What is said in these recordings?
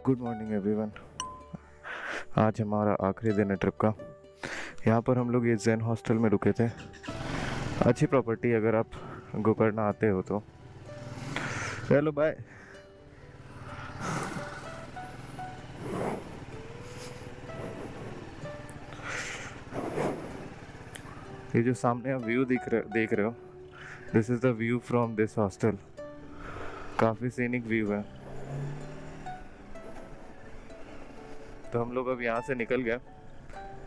Good morning everyone. आज हमारा आखिरी दिन है ट्रिप का। यहाँ पर हम लोग ये जैन हॉस्टल में रुके थे। अच्छी प्रॉपर्टी, अगर आप गोकर्ण आते हो तो। चलो बाय। ये जो सामने आप व्यू देख रहे हो, this is the view from this hostel. काफ़ी सीनिक व्यू है। तो हम लोग अब यहाँ से निकल गए।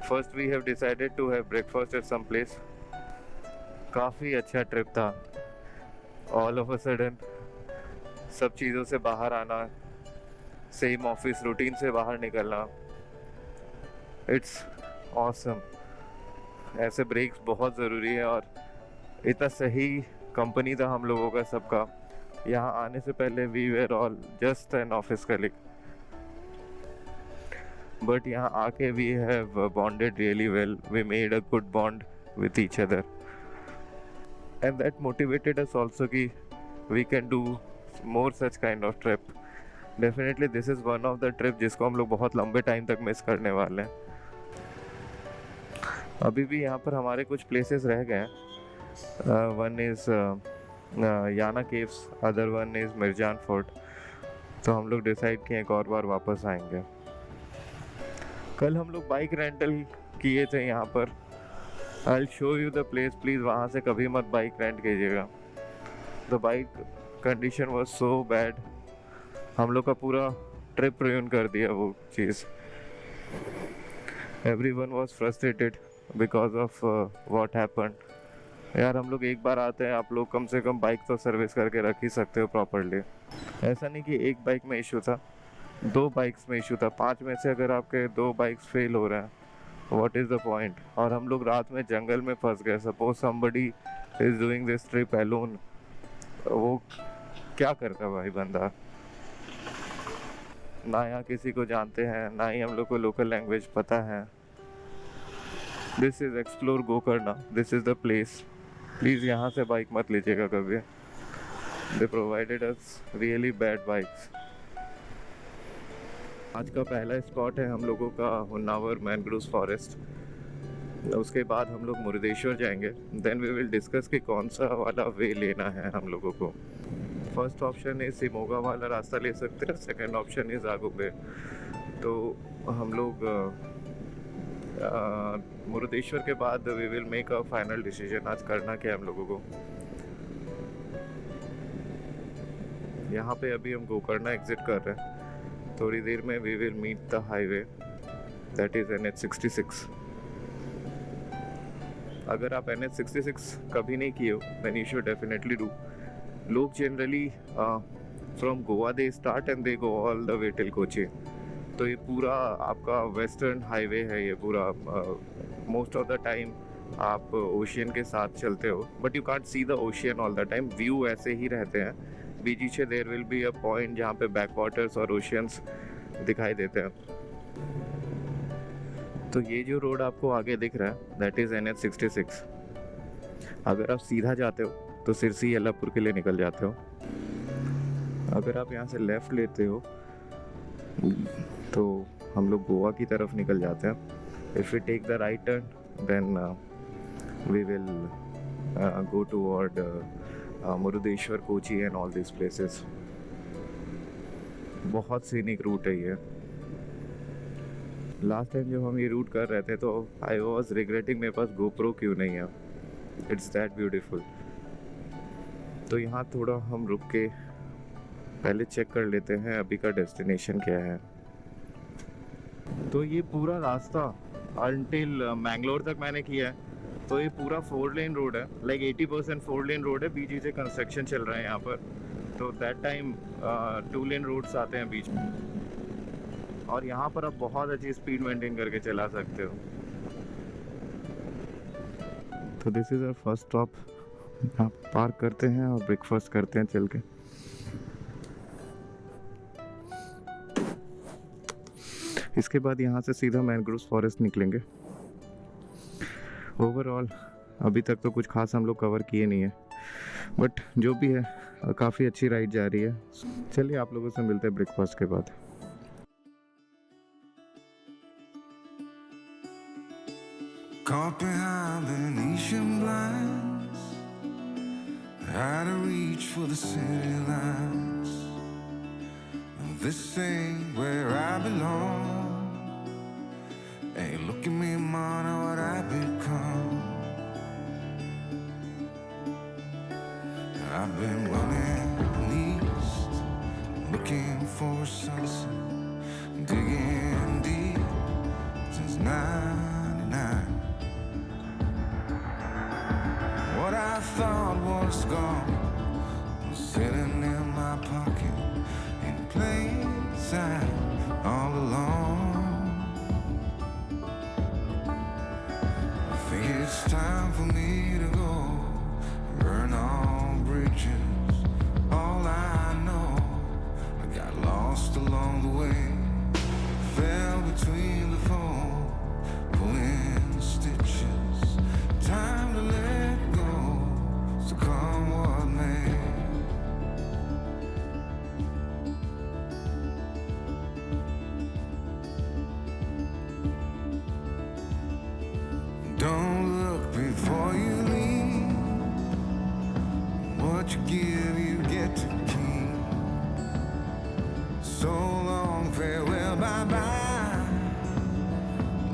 First we have decided to have breakfast at some place. काफ़ी अच्छा ट्रिप था। ऑल ऑफ अ सडन सब चीज़ों से बाहर आना, सेम ऑफिस रूटीन से बाहर निकलना, इट्स ऑसम। ऐसे ब्रेक्स बहुत ज़रूरी है और इतना सही कंपनी था हम लोगों का सबका। यहाँ आने से पहले we were all just an office colleague, but यहाँ आके we have bonded really well. We made a good bond with each other and that motivated us also कि we can do more such kind of trip. Definitely this is one of the trip जिसको हम लोग बहुत लंबे time तक miss करने वाले हैं। अभी भी यहाँ पर हमारे कुछ प्लेसेस रह गए हैं। One is Yana caves, other one is Mirjan fort. तो हम लोग डिसाइड किए एक और बार वापस आएंगे। कल हम लोग बाइक रेंटल किए थे यहाँ पर। I will show you the place, please वहाँ से कभी मत बाइक रेंट कीजिएगा। The bike condition was so bad, हम लोग का पूरा ट्रिप रुइन कर दिया वो चीज़। Everyone was frustrated because of what happened. यार हम लोग एक बार आते हैं, आप लोग कम से कम बाइक तो सर्विस करके रख ही सकते हो प्रॉपरली। ऐसा नहीं कि एक बाइक में इशू था, 2 बाइक्स में इशू था। 5 में से अगर आपके 2 बाइक्स फेल हो रहे हैं, व्हाट इज़ द पॉइंट। और हम लोग रात में जंगल में फंस गए। Suppose somebody is doing this trip alone, वो क्या करता भाई बंदा। ना यहाँ किसी को जानते हैं, ना ही हम लोग को लोकल लैंग्वेज पता है। This is explore Gokarna, this is the place. Please यहाँ से बाइक मत लीजिएगा कभी। दे provided us really bad bikes. आज का पहला स्पॉट है हम लोगों का होन्नावर मैनग्रोव फॉरेस्ट। उसके बाद हम लोग मुरुदेश्वर जाएंगे। देन वी विल डिस्कस कि कौन सा वाला वे लेना है हम लोगों को। फर्स्ट ऑप्शन इज सिमोगा वाला रास्ता ले सकते हैं, सेकंड ऑप्शन इज आगू वे। तो हम लोग मुरुदेश्वर के बाद we will make a final decision आज करना क्या है हम लोगों को। यहाँ पे अभी हम गोकर्ण एग्जिट कर रहे हैं। थोड़ी देर में we will meet the highway, that is NH66। अगर आप NH66 कभी नहीं किए हो then you should definitely do. लोग generally from Goa they start and they go all the way till Kochi. तो ये पूरा आपका वेस्टर्न हाईवे है। ये पूरा मोस्ट ऑफ द टाइम आप ओशियन के साथ चलते हो, but you can't see the ocean all the time. View ऐसे ही रहते हैं। बीच में there will be a point जहाँ पे बैक वाटर्स और ओशियंस दिखाई देते हैं। तो ये जो रोड आपको आगे दिख रहा है दैट इज़ NH66। अगर आप सीधा जाते हो तो सिरसी यल्लापुर के लिए निकल जाते हो। अगर आप यहाँ से लेफ़्ट लेते हो तो हम लोग गोवा की तरफ निकल जाते हैं। If we take the right turn then we will go toward Murudeshwar, Kochi and all this places. बहुत सीनिक रूट है ये। लास्ट टाइम जब हम ये रूट कर रहे थे तो आई वॉज रिग्रेटिंग मेरे पास गोप्रो क्यों नहीं है। It's that beautiful. तो यहाँ थोड़ा हम रुक के पहले चेक कर लेते हैं अभी का डेस्टिनेशन क्या है। तो ये पूरा रास्ता अनटिल मैंगलोर तक मैंने किया है। तो ये पूरा 4 लेन रोड है, लाइक 80% 4 लेन रोड है। बीच से कंस्ट्रक्शन चल रहा है यहाँ पर। तो दैट टाइम 2 लेन रोड्स आते हैं बीच में। और यहाँ पर आप बहुत अच्छी स्पीड मेंटेन करके चला सकते हो। तो this is our first stop. यहाँ पार्क करते हैं और ब्रेकफास्ट करते हैं चल के। इसके बाद यहाँ से सीधा मैनग्रोव फॉरेस्ट निकलेंगे। ओवरऑल अभी तक तो कुछ खास हम लोग कवर किए नहीं है, बट जो भी है काफ़ी अच्छी राइड जा रही है। चलिए आप लोगों से मिलते हैं ब्रेकफास्ट के बाद। Caught behind Venetian blinds, out of reach for the city lights. This ain't where I belong. Hey, look at me, man, what I've become. I've been running east, looking for a sunset, digging deep since '99. What I thought was gone was sitting in my pocket in plain sight all along. I think it's time for me to go, burn all bridges. All I know, I got lost along the way, fell between the foam, pulling stitches. Time to let go, so come what may. Don't look before you leave. What you give, you get to keep. So long, farewell, bye-bye.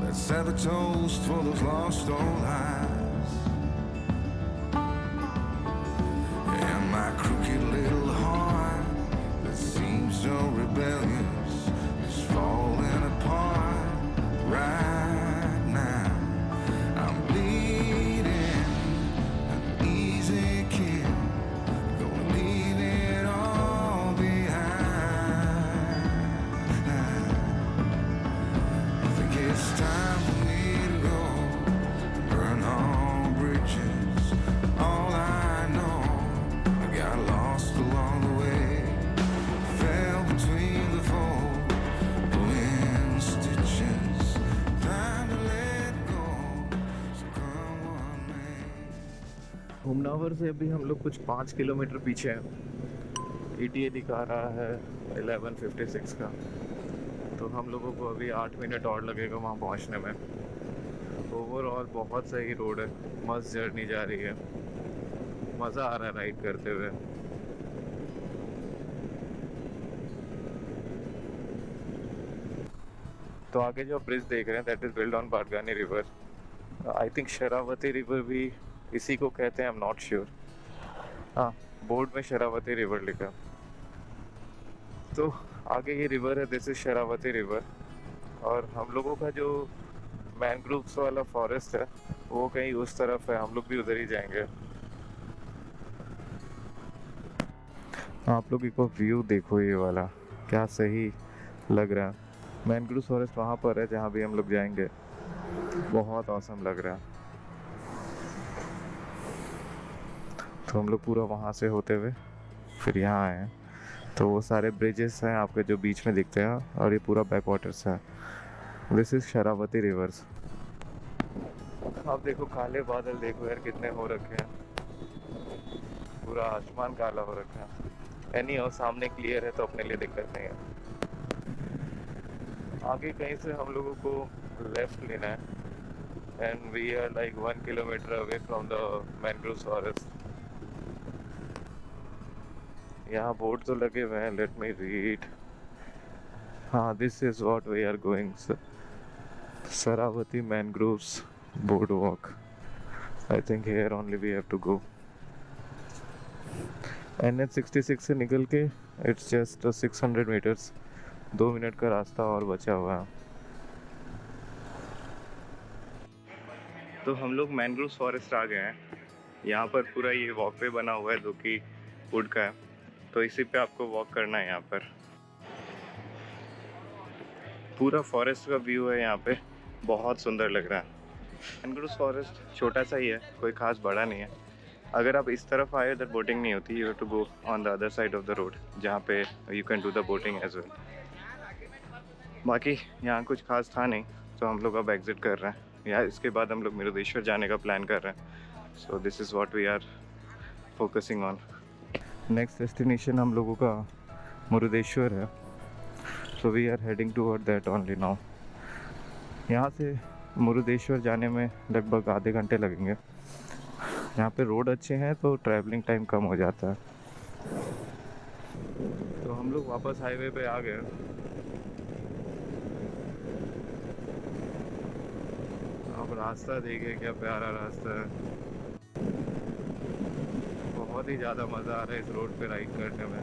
Let's have a toast for those lost old lives. And my crooked little heart that seems so rebellious is falling apart right now. I'm bleeding, an easy kill, gonna leave it all behind. I think it's time for me to go, burn all bridges. All I know, I got lost along the way, fell between the fold, pulling stitches. Time to let go, so come what may. हुमनावर से अभी हम लोग कुछ 5 kilometre पीछे हैं। ETA दिखा रहा है 11:56 का, तो हम लोगों को अभी 8 मिनट और लगेगा वहाँ पहुँचने में। ओवरऑल बहुत सही रोड है, मस्त जर्नी जा रही है, मज़ा आ रहा है राइड करते हुए। तो आगे जो ब्रिज देख रहे हैं that is build on Bargani river. I think Sharavathi river भी इसी को कहते हैं, आई एम नॉट श्योर। हाँ, बोर्ड में शरावती रिवर लिखा। तो आगे ये रिवर है, दिस इज शरावती रिवर। और हम लोगों का जो मैनग्रोव्स वाला फॉरेस्ट है वो कहीं उस तरफ है, हम लोग भी उधर ही जाएंगे। आप लोग को व्यू देखो, ये वाला क्या सही लग रहा है। मैनग्रोव फॉरेस्ट वहाँ पर है जहाँ भी हम लोग जाएंगे, बहुत औसम लग रहा है। तो हम लोग पूरा वहाँ से होते हुए फिर यहाँ आए हैं। तो वो सारे ब्रिजेस हैं आपके जो बीच में दिखते हैं, और ये पूरा बैक वाटर्स है। This is Sharavati reverse. आप देखो काले बादल, देखो यार कितने हो रखे हैं, पूरा आसमान काला हो रखा है। एनी और सामने क्लियर है तो अपने लिए दिक्कत नहीं है। आगे कहीं से हम लोगों को लेफ्ट लेना है and we are like 1 kilometre away from the mangrove forest. यहाँ बोर्ड तो लगे हुए हैं, लेट मी रीड। हाँ, this is what we are going, Sharavati mangroves board walk. I think here only we have to go. NH66 से निकल के it's just 600 metres, 2 minute का रास्ता और बचा हुआ है। तो हम लोग मैनग्रोव फॉरेस्ट आ गए हैं। यहाँ पर पूरा ये वॉकवे बना हुआ है जो कि वुड का है, तो इसी पे आपको वॉक करना है। यहाँ पर पूरा फॉरेस्ट का व्यू है, यहाँ पे बहुत सुंदर लग रहा है। मैनग्रोव फॉरेस्ट छोटा सा ही है, कोई खास बड़ा नहीं है। अगर आप इस तरफ आए उधर बोटिंग नहीं होती, you have to go on the other side of the road जहाँ पे you can do the boating as well. बाकी यहाँ कुछ खास था नहीं, तो हम लोग अब एग्जिट कर रहे हैं। या इसके बाद हम लोग मुरुदेश्वर जाने का प्लान कर रहे हैं। So this is what we are focusing on. Next destination हम लोगों का मुरुदेश्वर है, so we are heading toward that only now. यहाँ से मुरुदेश्वर जाने में लगभग आधे घंटे लगेंगे। यहाँ पे रोड अच्छे हैं तो ट्रैवलिंग टाइम कम हो जाता है। तो हम लोग वापस हाईवे पे आ गए। अब रास्ता देखिए क्या प्यारा रास्ता है। बहुत ही ज़्यादा मज़ा आ रहा है इस रोड पे राइड करने में।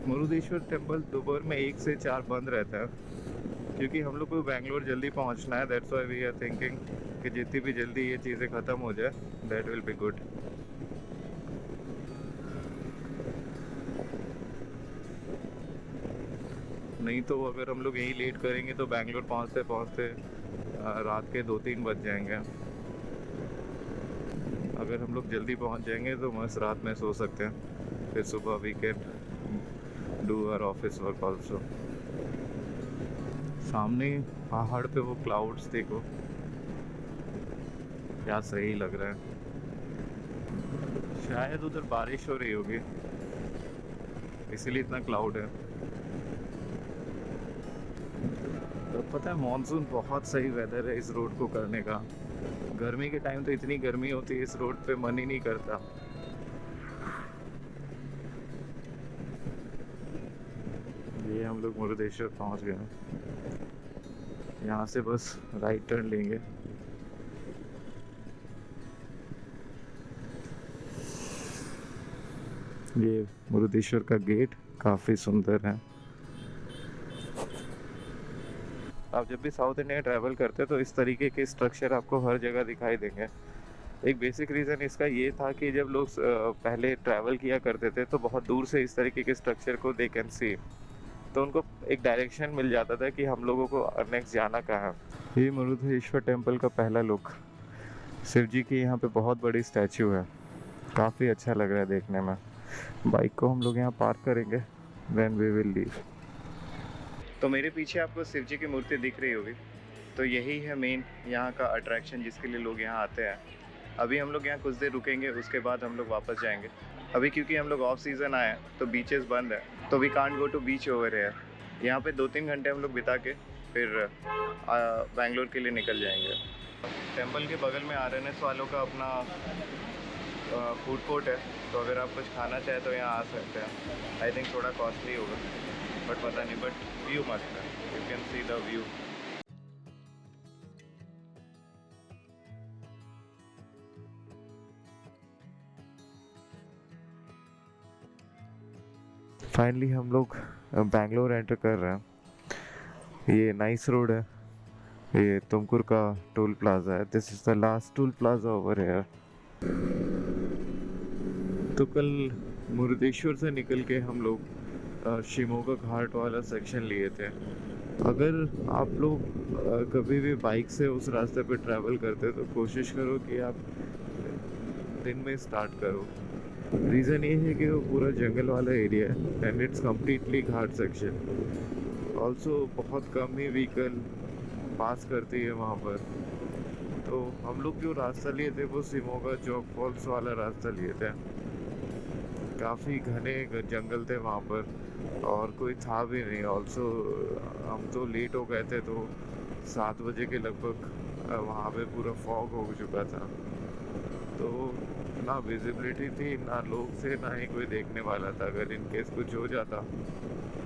मुरुदेश्वर टेम्पल दोपहर में 1 से 4 बंद रहता है, क्योंकि हम लोग को बेंगलोर जल्दी पहुंचना है। That's why we are thinking कि जितनी भी जल्दी ये चीज़ें ख़त्म हो जाए दैट विल बी गुड। नहीं तो अगर हम लोग यही लेट करेंगे तो बेंगलोर पहुंचते पहुंचते रात के 2-3 बज जाएंगे। अगर हम लोग जल्दी पहुंच जाएंगे तो मस्त रात में सो सकते हैं, फिर सुबह we can do our office work also. सामने पहाड़ पे वो क्लाउड्स देखो, क्या सही लग रहा है। शायद उधर बारिश हो रही होगी इसीलिए इतना क्लाउड है। तो पता है मॉनसून बहुत सही वेदर है इस रोड को करने का। गर्मी के टाइम तो इतनी गर्मी होती है इस रोड पे मन ही नहीं करता। ये हम लोग मुरुदेश्वर पहुंच गए हैं। यहाँ से बस राइट टर्न लेंगे। ये मुरुदेश्वर का गेट काफ़ी सुंदर है। आप जब भी साउथ इंडिया ट्रैवल करते हैं तो इस तरीके के स्ट्रक्चर आपको हर जगह दिखाई देंगे। एक बेसिक रीज़न इसका ये था कि जब लोग पहले ट्रैवल किया करते थे तो बहुत दूर से इस तरीके के स्ट्रक्चर को दे कैन सी, तो उनको एक डायरेक्शन मिल जाता था कि हम लोगों को नेक्स्ट जाना कहाँ है। ये मुरुदेश्वर टेम्पल का पहला लुक। शिव जी की यहाँ पे बहुत बड़ी स्टैचू है, काफ़ी अच्छा लग रहा है देखने में। बाइक को हम लोग यहाँ पार्क करेंगे, देन वी विल लीव। तो मेरे पीछे आपको शिव जी की मूर्ति दिख रही होगी, तो यही है मेन यहाँ का अट्रैक्शन जिसके लिए लोग यहाँ आते हैं। अभी हम लोग यहाँ कुछ देर रुकेंगे, उसके बाद हम लोग वापस जाएंगे। अभी क्योंकि हम लोग ऑफ सीज़न आए हैं तो बीचेस बंद है, तो we can't go to beach over है। यहाँ पे 2-3 घंटे हम लोग बिता के फिर बेंगलोर के लिए निकल जाएंगे। टेम्पल के बगल में आरएनएस वालों का अपना फूड कोर्ट है, तो अगर आप कुछ खाना चाहे तो यहाँ आ सकते हैं। आई थिंक थोड़ा कॉस्टली होगा बट पता नहीं, बट व्यू मस्त है, you can see the view. Finally हम लोग बेंगलोर एंटर कर रहे हैं। ये नाइस रोड है, ये तुमकुर का टोल प्लाजा है। This is the last toll plaza over here. तो कल मुरुदेश्वर से निकल के हम लोग शिमोगा घाट वाला सेक्शन लिए थे। अगर आप लोग कभी भी बाइक से उस रास्ते पे ट्रैवल करते तो कोशिश करो कि आप दिन में स्टार्ट करो। रीज़न ये है कि वो पूरा जंगल वाला एरिया है and it's completely Ghat section. Also बहुत कम ही व्हीकल पास करती है वहाँ पर। तो हम लोग जो रास्ता लिए थे वो शिमोगा जॉग फॉल्स वाला रास्ता लिए थे। काफ़ी घने जंगल थे वहाँ पर और कोई था भी नहीं। ऑल्सो हम तो लेट हो गए थे, तो 7 बजे के लगभग वहाँ पे पूरा फॉग हो चुका था, तो ना विजिबिलिटी थी, ना लोग थे, ना ही कोई देखने वाला था। अगर इन केस कुछ हो जाता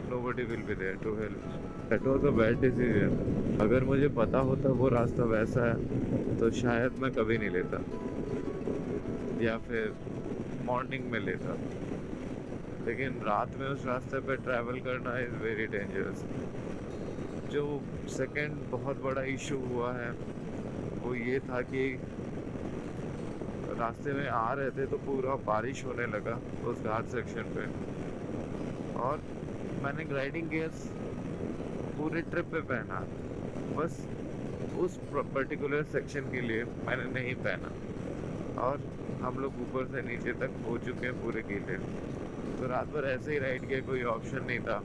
nobody will be there to help. That was a bad decision. अगर मुझे पता होता वो रास्ता वैसा है तो शायद मैं कभी नहीं लेता या फिर मॉर्निंग में लेता, लेकिन रात में उस रास्ते पे ट्रैवल करना इज़ वेरी डेंजरस। जो सेकंड बहुत बड़ा इशू हुआ है वो ये था कि रास्ते में आ रहे थे तो पूरा बारिश होने लगा उस घाट सेक्शन पे, और मैंने ग्लाइडिंग गियर्स पूरे ट्रिप पे पहना, बस उस पर्टिकुलर सेक्शन के लिए मैंने नहीं पहना, और हम लोग ऊपर से नीचे तक हो चुके हैं पूरे गीले। तो रात भर ऐसे ही राइड किया, कोई ऑप्शन नहीं था।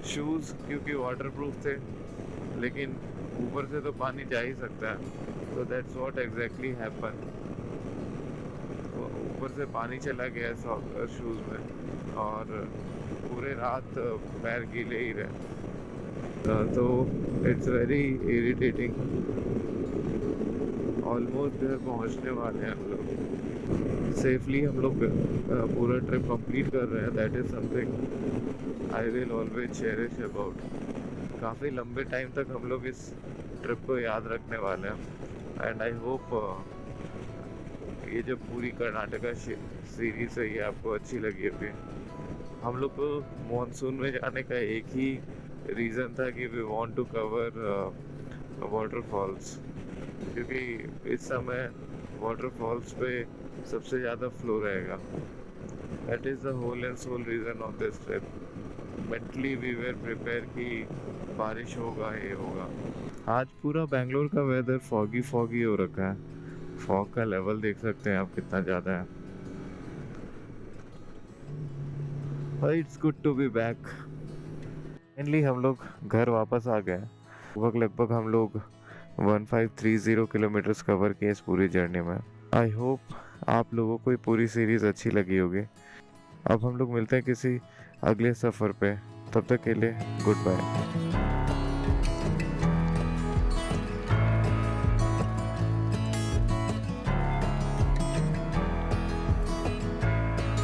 शूज़ क्योंकि वाटरप्रूफ थे, लेकिन ऊपर से तो पानी जा ही सकता है, तो दैट्स व्हाट एग्जैक्टली हैपन। ऊपर ऊपर से पानी चला गया है शूज़ में और पूरे रात पैर गीले ही रहे। तो इट्स वेरी इरिटेटिंग। ऑलमोस्ट घर पहुंचने वाले हैं हम लोग। सेफली हम लोग पूरा ट्रिप कंप्लीट कर रहे हैं। That is something I will always cherish about. काफ़ी लंबे टाइम तक हम लोग इस ट्रिप को याद रखने वाले हैं एंड आई होप ये जो पूरी कर्नाटका सीरीज़ है ये आपको अच्छी लगी होगी। हम लोग को मॉनसून में जाने का एक ही रीज़न था कि we want to cover waterfalls, क्योंकि इस समय वाटरफॉल्स पे सबसे ज़्यादा फ्लो रहेगा। That is the whole and sole reason of this trip. Mentally we were prepare कि बारिश होगा, ये होगा। आज पूरा बेंगलोर का वेदर फॉगी फॉगी हो रखा है। फॉग का लेवल देख सकते हैं आप कितना ज़्यादा है। It's good to be back. Finally हम लोग घर वापस आ गए। लगभग हम लोग 1530 किलोमीटर्स कवर किए इस पूरी जर्नी में। आई होप आप लोगों को ये पूरी सीरीज़ अच्छी लगी होगी। अब हम लोग मिलते हैं किसी अगले सफ़र पे। तब तक के लिए गुड बाय।